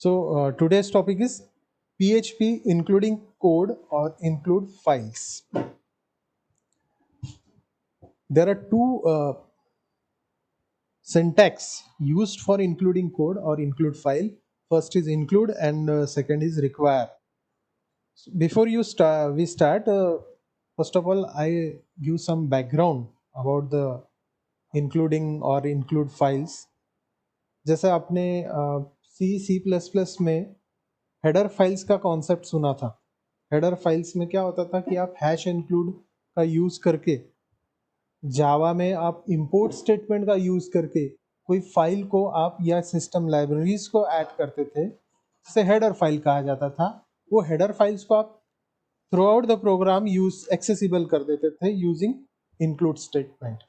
So today's topic is PHP including code or include files. There are two syntax used for including code or include file. First is include and second is require. So before we start, first of all, I give some background about the including or include files. जैसे आपने C++ में header files का concept सुना था. Header files में क्या होता था कि आप हैश इंक्लूड का यूज करके जावा में आप इंपोर्ट स्टेटमेंट का यूज करके कोई फाइल को आप या सिस्टम लाइब्रेरीज को ऐड करते थे, जिसे हेडर फाइल कहा जाता था. वो हेडर फाइल्स को आप through out the program use accessible कर देते थे using include statement.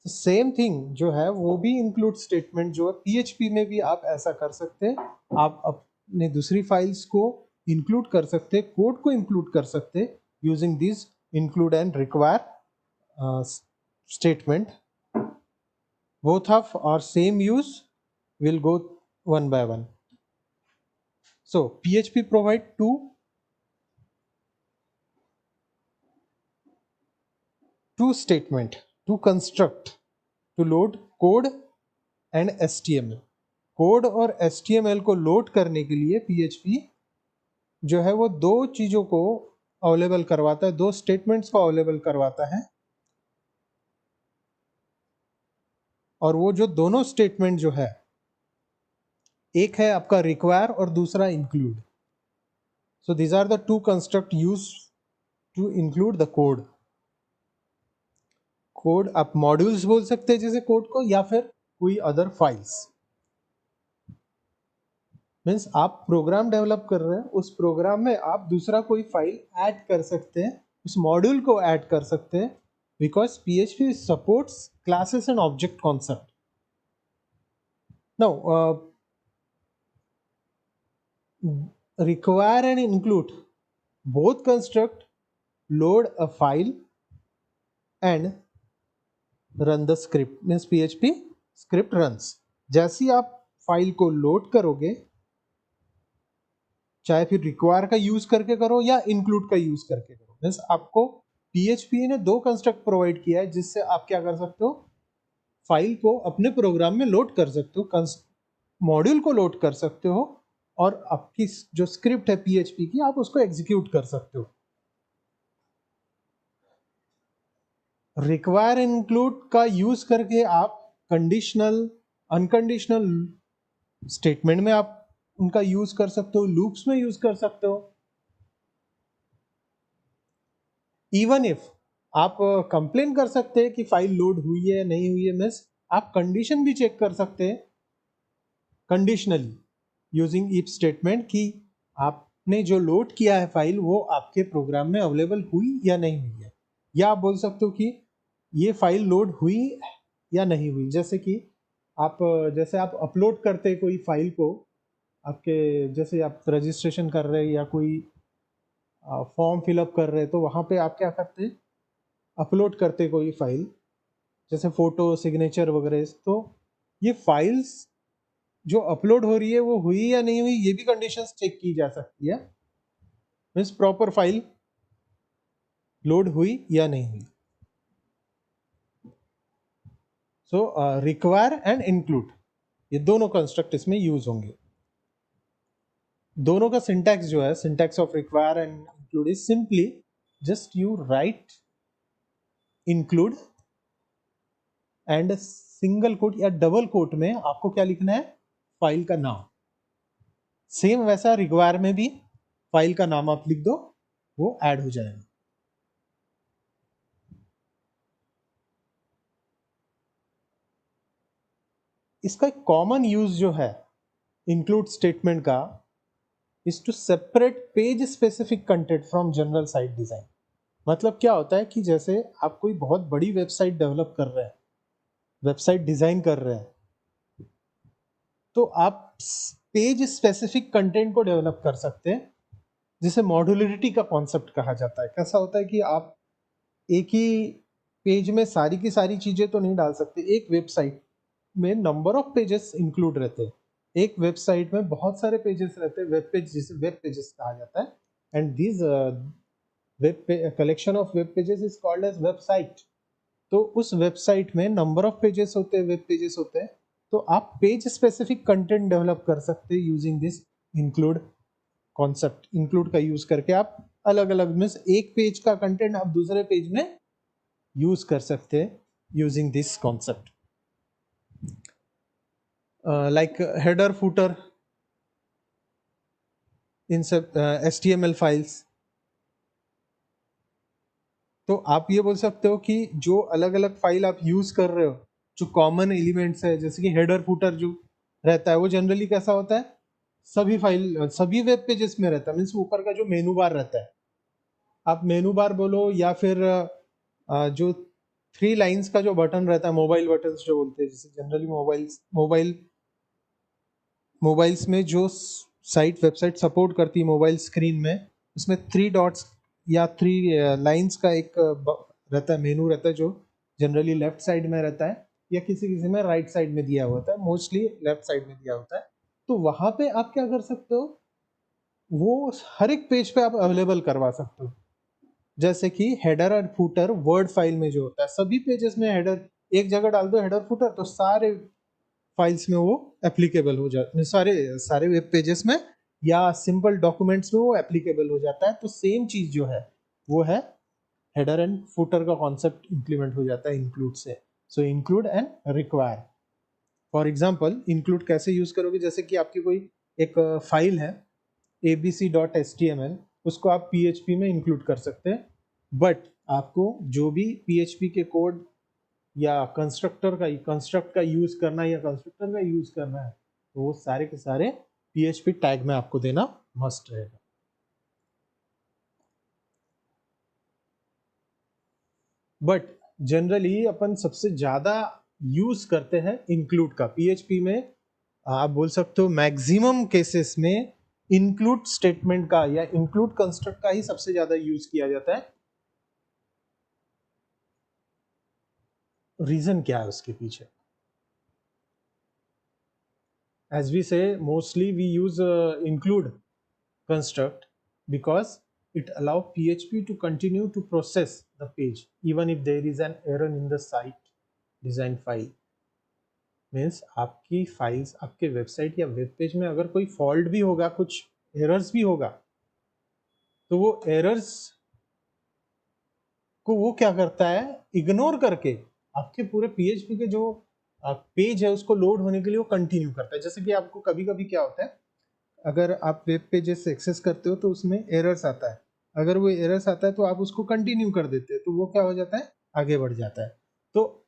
Same thing जो है वो भी इंक्लूड स्टेटमेंट जो है पीएचपी में भी आप ऐसा कर सकते हैं. आप अपने दूसरी फाइल्स को इंक्लूड कर सकते, कोड को इंक्लूड कर सकते using this include and require statement. Both of our same use. Will go one by one. So PHP provide two statement to construct to load code and HTML. Code और HTML को load करने के लिए PHP जो है वो दो चीजों को अवेलेबल करवाता है, दो स्टेटमेंट्स को अवेलेबल करवाता है. और वो जो दोनों स्टेटमेंट जो है, एक है आपका रिक्वायर और दूसरा include. So these are the two construct use to include the code. Code आप मॉड्यूल्स बोल सकते हैं जैसे कोड को, या फिर कोई अदर फाइल्स. मीन्स आप प्रोग्राम डेवलप कर रहे हैं, उस प्रोग्राम में आप दूसरा कोई फाइल ऐड कर सकते हैं, उस मॉड्यूल को ऐड कर सकते हैं, because PHP supports classes and object concept. Now require and include both construct load a file and run the script. means PHP script runs. जैसे आप फाइल को लोड करोगे, चाहे फिर रिक्वायर का यूज करके करो या इंक्लूड का यूज करके करो, मीन्स आपको PHP ने दो कंस्ट्रक्ट प्रोवाइड किया है जिससे आप क्या कर सकते हो, फाइल को अपने प्रोग्राम में लोड कर सकते हो, मॉड्यूल को लोड कर सकते हो, और आपकी जो स्क्रिप्ट है PHP की आप उसको एग्जीक्यूट कर सकते हो. रिक्वायर इंक्लूड का यूज करके आप कंडीशनल अनकंडीशनल स्टेटमेंट में आप उनका यूज कर सकते हो, लूप्स में यूज कर सकते हो. इवन इफ आप कंप्लेन कर सकते हैं कि फाइल लोड हुई है नहीं हुई है, मीन्स आप कंडीशन भी चेक कर सकते हैं कंडीशनली यूजिंग इफ स्टेटमेंट कि आपने जो लोड किया है फाइल वो आपके प्रोग्राम में अवेलेबल हुई या नहीं हुई है. या आप बोल सकते हो कि ये फाइल लोड हुई या नहीं हुई. जैसे आप अपलोड करते हैं कोई फाइल को, आपके जैसे आप रजिस्ट्रेशन कर रहे हैं या कोई फॉर्म फिलअप कर रहे हैं, तो वहाँ पे आप क्या करते हैं, अपलोड करते कोई फाइल, जैसे फोटो सिग्नेचर वगैरह. तो ये फाइल्स जो अपलोड हो रही है वो हुई या नहीं हुई, ये भी कंडीशंस चेक की जा सकती है. मीन्स प्रॉपर फाइल लोड हुई या नहीं हुई. सो रिक्वायर एंड इंक्लूड ये दोनों कंस्ट्रक्ट इसमें यूज होंगे. दोनों का सिंटैक्स जो है, syntax of require and include is simply just you right include and single quote या डबल कोट में आपको क्या लिखना है, फाइल का नाम. सेम वैसा रिक्वायर में भी फाइल का नाम आप लिख दो, वो ऐड हो जाएगा. इसका एक कॉमन यूज जो है इंक्लूड स्टेटमेंट का is to separate page specific content from general site design. मतलब क्या होता है कि जैसे आप कोई बहुत बड़ी वेबसाइट डेवलप कर रहे हैं, वेबसाइट डिजाइन कर रहे हैं, तो आप पेज स्पेसिफिक कंटेंट को डेवलप कर सकते हैं, जिसे मॉड्यूलरिटी का कॉन्सेप्ट कहा जाता है. कैसा होता है कि आप एक ही पेज में सारी की सारी चीजें तो नहीं डाल सकते. एक वेबसाइट में नंबर ऑफ पेजेस इंक्लूड रहते हैं, एक वेबसाइट में बहुत सारे पेजेस रहते हैं, वेब पेज जिसे वेब पेजेस कहा जाता है, and this collection of web pages is called as website. तो उस वेबसाइट में नंबर ऑफ पेजेस होते हैं, वेब पेजेस होते हैं, तो आप पेज स्पेसिफिक कंटेंट डेवलप कर सकते हैं using this include concept. Include का यूज करके आप अलग अलग मीन्स एक पेज का कंटेंट आप दूसरे पेज में यूज कर सकते हैं using this concept, like header footer इन सब HTML फाइल्स। तो आप ये बोल सकते हो कि जो अलग अलग फाइल आप यूज कर रहे हो, जो कॉमन एलिमेंट्स है, जैसे कि हेडर फुटर जो रहता है वो जनरली कैसा होता है, सभी फाइल सभी वेब पेजेस में रहता है, मीन्स ऊपर का जो मेनू बार रहता है, आप मेनू बार बोलो या फिर जो 3 लाइन्स का जो बटन रहता है, मोबाइल बटन जो बोलते हैं, जैसे जनरली मोबाइल्स में जो साइट वेबसाइट सपोर्ट करती है मोबाइल स्क्रीन में, उसमें 3 डॉट्स या 3 लाइन्स का एक रहता है, मेनू रहता है, जो जनरली लेफ्ट साइड में रहता है या किसी किसी में राइट साइड में दिया होता है, मोस्टली लेफ्ट साइड में दिया होता है। तो वहां पे आप क्या कर सकते हो, वो हर एक पेज पे आप अवेलेबल करवा सकते हो। जैसे कि हेडर और फुटर वर्ड फाइल में जो होता है, सभी पेजेस में हेडर एक जगह डाल दो हेडर फुटर, तो सारे फाइल्स में वो एप्लीकेबल हो जाता है, सारे सारे वेब पेजेस में या सिंपल डॉक्यूमेंट्स में वो एप्लीकेबल हो जाता है। तो सेम चीज जो है वो है हेडर एंड फुटर का कॉन्सेप्ट इंप्लीमेंट हो जाता है इंक्लूड से। So include and require, for example include कैसे यूज करोगे, जैसे कि आपकी कोई एक फाइल है abc.html, उसको आप PHP में इंक्लूड कर सकते हैं, बट आपको जो भी PHP के कोड या कंस्ट्रक्ट का यूज करना है या कंस्ट्रक्टर का यूज करना है, तो वो सारे के सारे PHP टैग में आपको देना मस्ट रहेगा। बट जनरली अपन सबसे ज्यादा यूज करते हैं इंक्लूड का PHP में। आप बोल सकते हो मैक्सिमम केसेस में इंक्लूड स्टेटमेंट का या इंक्लूड कंस्ट्रक्ट का ही सबसे ज्यादा यूज किया जाता है। रीजन क्या है उसके पीछे? as we say, mostly we use include construct because it allows PHP to continue to process the page even if there is an error in the site design file। Means आपकी files, आपके website या web page में अगर कोई fault भी होगा, कुछ errors भी होगा, तो वो एरर्स को वो क्या करता है, इग्नोर करके आपके पूरे PHP के जो पेज है उसको लोड होने के लिए वो कंटिन्यू करता है। जैसे कि आपको कभी कभी क्या होता है, अगर आप वेब पेजेस एक्सेस करते हो तो उसमें एरर्स आता है, अगर वो एरर्स आता है तो आप उसको कंटिन्यू कर देते हो, तो वो क्या हो जाता है, आगे बढ़ जाता है। तो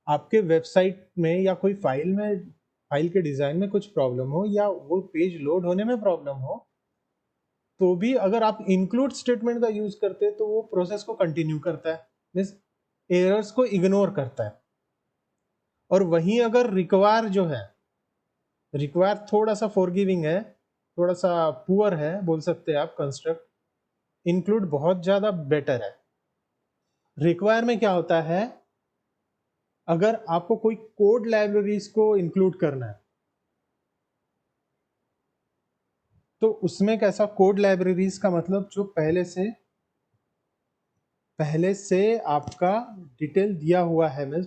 आपके वेबसाइट में या कोई फाइल के डिजाइन में कुछ प्रॉब्लम हो या वो पेज लोड होने में प्रॉब्लम हो, तो भी अगर आप इंक्लूड स्टेटमेंट का यूज करते हैं तो वो प्रोसेस को कंटिन्यू करता है, मीन्स एरर्स को इग्नोर करता है। और वहीं अगर रिक्वायर जो है, रिक्वायर थोड़ा सा फॉरगिविंग है, थोड़ा सा पुअर है बोल सकते हैं आप कंस्ट्रक्ट, इंक्लूड बहुत ज्यादा बेटर है। रिक्वायर में क्या होता है, अगर आपको कोई कोड लाइब्रेरीज को इंक्लूड करना है, तो उसमें कैसा, कोड लाइब्रेरीज का मतलब जो पहले से आपका डिटेल दिया हुआ है, मीन्स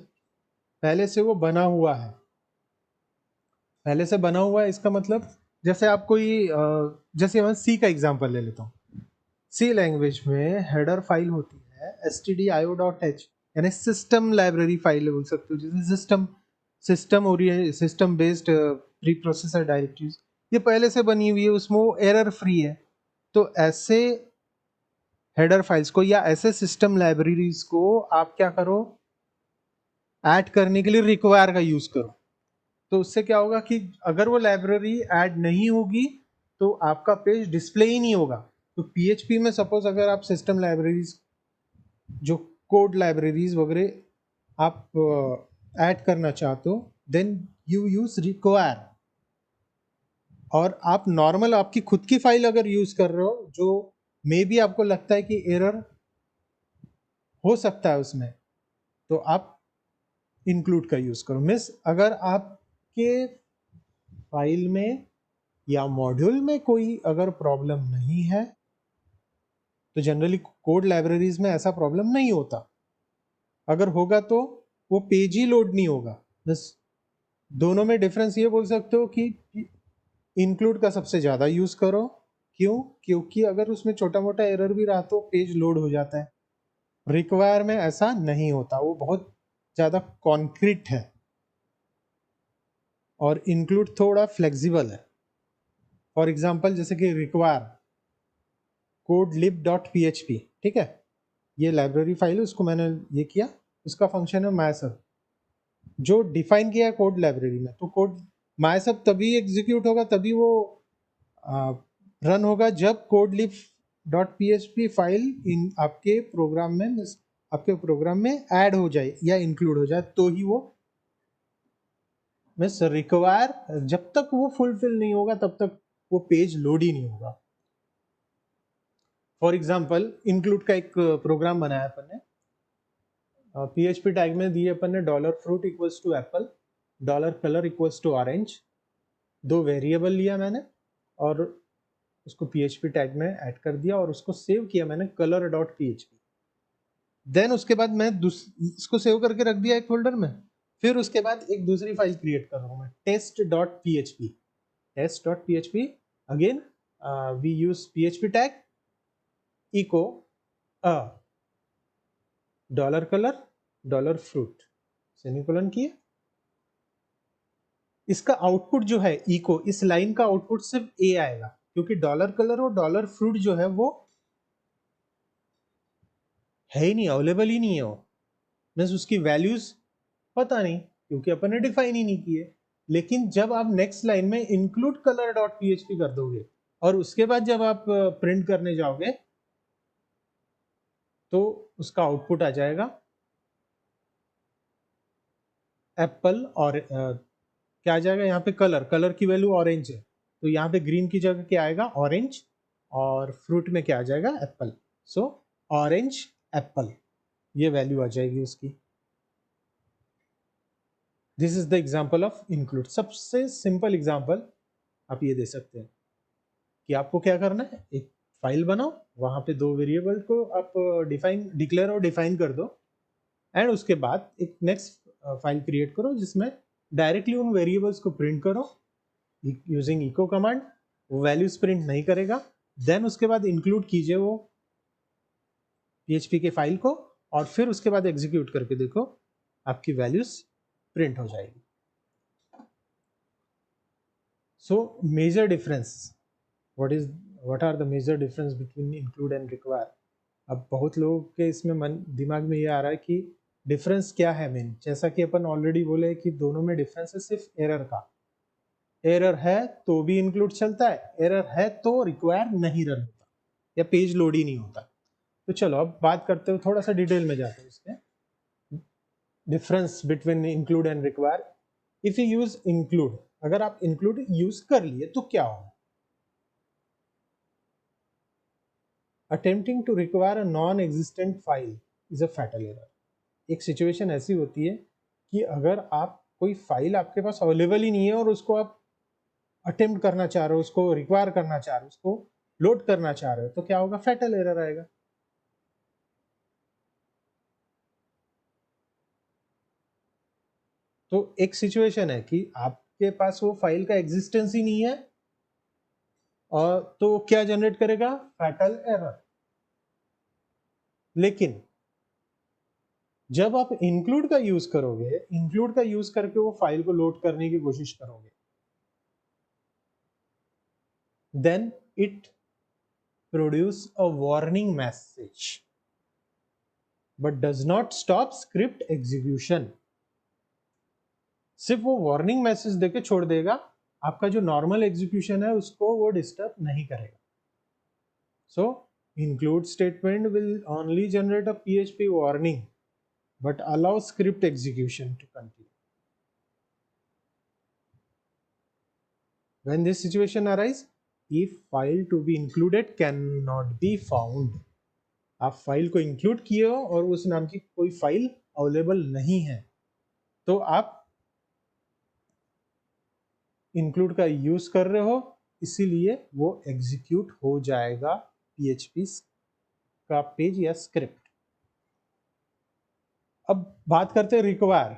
पहले से वो बना हुआ है, पहले से बना हुआ है इसका मतलब, जैसे आप कोई जैसे मैं सी का एग्जांपल ले लेता हूँ। सी लैंग्वेज में हेडर फाइल होती है stdio.h, यानी सिस्टम लाइब्रेरी फाइल बोल सकते हो, जैसे system based pre processor directories, ये पहले से बनी हुई है, उसमें वो एरर फ्री है। तो ऐसे हेडर फाइल्स को या ऐसे सिस्टम लाइब्रेरीज को आप क्या करो, ऐड करने के लिए रिक्वायर का यूज करो। तो उससे क्या होगा कि अगर वो लाइब्रेरी ऐड नहीं होगी तो आपका पेज डिस्प्ले ही नहीं होगा। तो PHP में सपोज अगर आप सिस्टम लाइब्रेरीज, जो कोड लाइब्रेरीज वगैरह आप ऐड करना चाहते हो, देन यू यूज रिक्वायर। और आप नॉर्मल आपकी खुद की फाइल अगर यूज कर रहे हो, जो मे बी आपको लगता है कि एरर हो सकता है उसमें, तो आप इंक्लूड का यूज करो। मिस अगर आपके फाइल में या मॉड्यूल में कोई अगर प्रॉब्लम नहीं है तो जनरली कोड लाइब्रेरीज में ऐसा प्रॉब्लम नहीं होता। अगर होगा तो वो पेज ही लोड नहीं होगा। बस दोनों में डिफरेंस ये बोल सकते हो कि इंक्लूड का सबसे ज़्यादा यूज़ करो। क्यों? क्योंकि अगर उसमें छोटा मोटा एरर भी रहा तो पेज लोड हो जाता है। रिक्वायर में ऐसा नहीं होता, वो बहुत ज़्यादा कॉन्क्रीट है। और इंक्लूड थोड़ा फ्लेक्सिबल है। फॉर एग्जाम्पल जैसे कि रिक्वायर कोड लिब डॉट php, ठीक है, ये लाइब्रेरी फाइल है, उसको मैंने ये किया, उसका फंक्शन है mySub जो डिफाइन किया है कोड लाइब्रेरी में। तो कोड mySub तभी एग्जीक्यूट होगा, तभी वो रन होगा जब code lib dot php file in आपके प्रोग्राम में ऐड हो जाए या इंक्लूड हो जाए, तो ही वो मीन्स रिक्वायर जब तक वो फुलफिल नहीं होगा तब तक वो पेज लोड ही नहीं होगा। फॉर एग्जाम्पल इंक्लूड का एक प्रोग्राम बनाया अपन ने, PHP टैग में दिए अपन ने dollar fruit equals to apple, dollar colour equals to orange. दो वेरिएबल लिया मैंने और उसको PHP टैग में ऐड कर दिया और उसको सेव किया मैंने कलर डॉट php। देन उसके बाद मैं इसको सेव करके रख दिया एक फोल्डर में। फिर उसके बाद एक दूसरी फाइल क्रिएट कर रहा हूँ मैं, test dot php। Test dot php again we use PHP tag echo dollar colour dollar fruit semicolon किए। इसका आउटपुट जो है इको, इस लाइन का आउटपुट सिर्फ ए आएगा क्योंकि डॉलर कलर और डॉलर फ्रूट जो है वो है ही नहीं, अवेलेबल ही नहीं है। वो मीन्स उसकी वैल्यूज पता नहीं क्योंकि अपन ने डिफाइन ही नहीं किए। लेकिन जब आप नेक्स्ट लाइन में इंक्लूड कलर डॉट php कर दोगे और उसके बाद जब आप प्रिंट करने जाओगे तो उसका आउटपुट आ जाएगा एप्पल। और क्या आ जाएगा यहाँ पे, कलर, कलर की वैल्यू ऑरेंज है तो यहाँ पे ग्रीन की जगह क्या आएगा, ऑरेंज। और फ्रूट में क्या आ जाएगा, एप्पल। सो ऑरेंज एप्पल, ये वैल्यू आ जाएगी उसकी। This is the example of include. सबसे सिंपल एग्जांपल आप ये दे सकते हैं कि आपको क्या करना है, एक फाइल बनाओ, वहां पे दो वेरिएबल को आप डिक्लेयर और डिफाइन कर दो एंड उसके बाद एक नेक्स्ट फाइल क्रिएट करो जिसमें डायरेक्टली उन वेरिएबल्स को प्रिंट करो यूजिंग इको कमांड। वो वैल्यूज प्रिंट नहीं करेगा। देन उसके बाद इंक्लूड कीजिए वो PHP के फाइल को और फिर उसके बाद एग्जीक्यूट करके देखो, आपकी वैल्यूज प्रिंट हो जाएगी। So major difference, what are the major difference between include and require. अब बहुत लोगों के इसमें दिमाग में ये आ रहा है कि डिफरेंस क्या है मेन। जैसा कि अपन ऑलरेडी बोले कि दोनों में डिफरेंस है सिर्फ एरर का। एरर है तो भी इंक्लूड चलता है, एरर है तो रिक्वायर नहीं रन होता या पेज लोड ही नहीं होता। तो चलो अब बात करते हो, थोड़ा सा डिटेल में जाते हैं इसके difference between include and require. If you use include, अगर आप इंक्लूड यूज कर लिए तो क्या होगा, attempting to require a non existent file is a fatal error. एक सिचुएशन ऐसी होती है कि अगर आप कोई फाइल आपके पास अवेलेबल ही नहीं है और उसको आप अटेम्प्ट करना चाह रहे हो, उसको रिक्वायर करना चाह रहे हो, उसको लोड करना चाह रहे हो, तो क्या होगा, फैटल एरर आएगा। तो एक सिचुएशन है कि आपके पास वो फाइल का एग्जिस्टेंस ही नहीं है और तो क्या जनरेट करेगा, फैटल एरर। लेकिन जब आप इंक्लूड का यूज करोगे, इंक्लूड का यूज करके वो फाइल को लोड करने की कोशिश करोगे, then it produce a warning message but does not stop script execution. सिर्फ वो वार्निंग मैसेज देके छोड़ देगा, आपका जो नॉर्मल एग्जीक्यूशन है उसको वो डिस्टर्ब नहीं करेगा। सो include statement will only generate a PHP warning but allow script execution to continue. When this situation arises, if file to be included cannot be found, आप फाइल को इंक्लूड किए हो और उस नाम की कोई फाइल अवेलेबल नहीं है, तो आप इंक्लूड का यूज कर रहे हो, इसीलिए वो एग्जीक्यूट हो जाएगा PHP का पेज या स्क्रिप्ट। अब बात करते हैं रिक्वायर।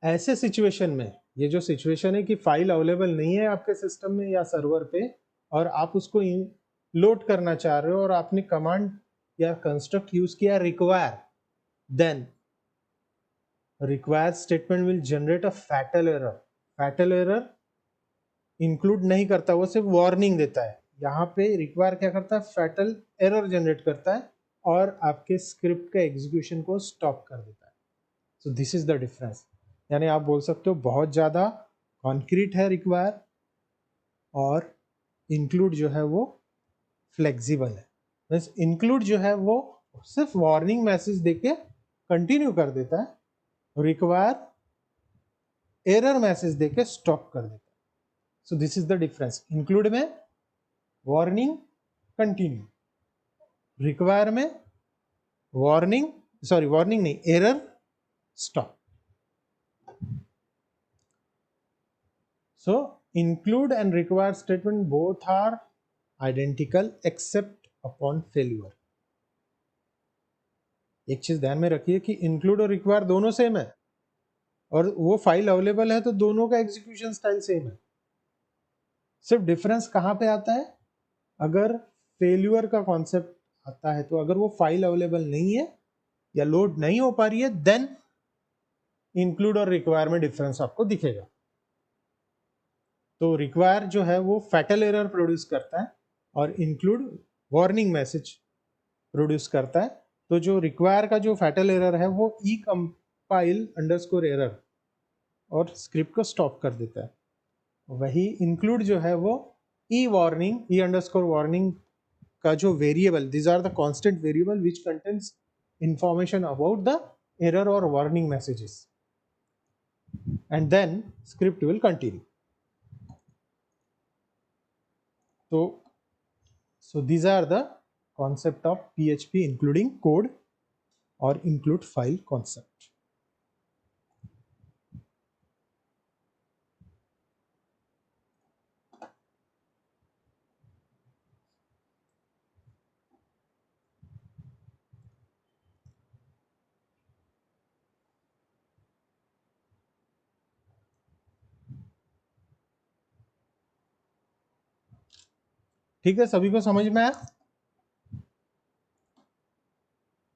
ऐसे सिचुएशन में, ये जो सिचुएशन है कि फाइल अवेलेबल नहीं है आपके सिस्टम में या सर्वर पे, और आप उसको लोड करना चाह रहे हो, और आपने कमांड या कंस्ट्रक्ट यूज किया require, then require statement will generate a fatal error। fatal error include नहीं करता, वो सिर्फ वार्निंग देता है। यहाँ पे रिक्वायर क्या करता है, फैटल एरर जनरेट करता है और आपके स्क्रिप्ट के एग्जीक्यूशन को स्टॉप कर देता है। So this is the difference. यानी आप बोल सकते हो बहुत ज़्यादा कॉन्क्रीट है रिक्वायर, और इंक्लूड जो है वो फ्लेक्सिबल है। मीन्स इंक्लूड जो है वो सिर्फ वार्निंग मैसेज देके कंटिन्यू कर देता है, रिक्वायर एरर मैसेज देके स्टॉप कर देता है। So this is the difference. Include में वार्निंग कंटिन्यू, रिक्वायर में वार्निंग, सॉरी वार्निंग नहीं, error stop. So include and require statement both are identical except upon failure. एक चीज ध्यान में रखिए कि इंक्लूड और रिक्वायर दोनों सेम है, और वो फाइल अवेलेबल है तो दोनों का एग्जीक्यूशन स्टाइल सेम है। सिर्फ डिफरेंस कहां पे आता है, अगर फेल्यूर का कॉन्सेप्ट आता है, तो अगर वो फाइल अवेलेबल नहीं है या लोड नहीं हो पा रही है, देन इंक्लूड और रिक्वायर में डिफरेंस आपको दिखेगा। तो रिक्वायर जो है वो फैटल एरर प्रोड्यूस करता है, और इंक्लूड वार्निंग मैसेज प्रोड्यूस करता है। तो जो रिक्वायर का जो फैटल एरर है वो ई कंपाइल अंडरस्कोर एरर और स्क्रिप्ट को स्टॉप कर देता है। वही इंक्लूड जो है वो E warning, E underscore warning का जो variable, this are the constant variable which contains information about the error और warning messages, and then script will continue. So these are the concept of PHP including code or include file concept. ठीक है, सभी को समझ में आया?